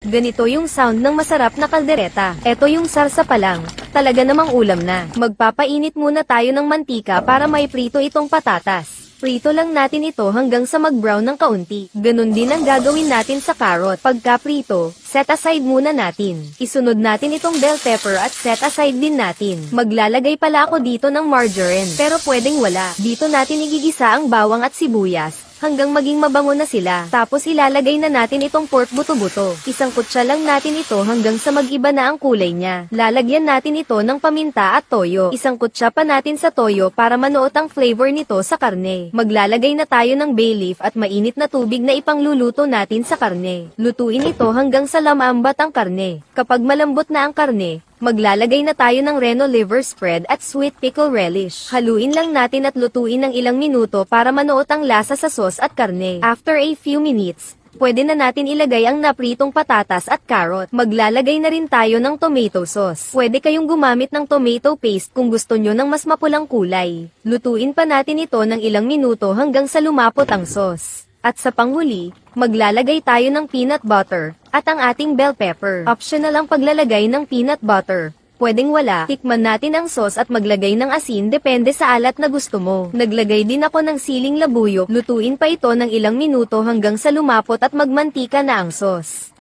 Ganito yung sound ng masarap na kaldereta. Eto yung sarsa pa lang. Talaga namang ulam na. Magpapainit muna tayo ng mantika para may prito itong patatas. Prito lang natin ito hanggang sa mag-brown ng kaunti. Ganon din ang gagawin natin sa carrot. Pagka prito, set aside muna natin. Isunod natin itong bell pepper at set aside din natin. Maglalagay pala ako dito ng margarine, pero pwedeng wala. Dito natin igigisa ang bawang at sibuyas hanggang maging mabango na sila. Tapos ilalagay na natin itong pork buto-buto. Isang kutsa lang natin ito hanggang sa mag-iba na ang kulay niya. Lalagyan natin ito ng paminta at toyo. Isang kutsa pa natin sa toyo para manuot ang flavor nito sa karne. Maglalagay na tayo ng bay leaf at mainit na tubig na ipangluluto natin sa karne. Lutuin ito hanggang sa lamambat ang karne. Kapag malambot na ang karne, maglalagay na tayo ng reno liver spread at sweet pickle relish. Haluin lang natin at lutuin ng ilang minuto para manuot ang lasa sa sauce at karne. After a few minutes, pwede na natin ilagay ang napritong patatas at carrot. Maglalagay na rin tayo ng tomato sauce. Pwede kayong gumamit ng tomato paste kung gusto nyo ng mas mapulang kulay. Lutuin pa natin ito ng ilang minuto hanggang sa lumapot ang sauce. At sa panghuli, maglalagay tayo ng peanut butter at ang ating bell pepper. Optional ang paglalagay ng peanut butter. Pwedeng wala. Tikman natin ang sauce at maglagay ng asin depende sa alat na gusto mo. Naglagay din ako ng siling labuyo. Lutuin pa ito ng ilang minuto hanggang sa lumapot at magmantika na ang sauce.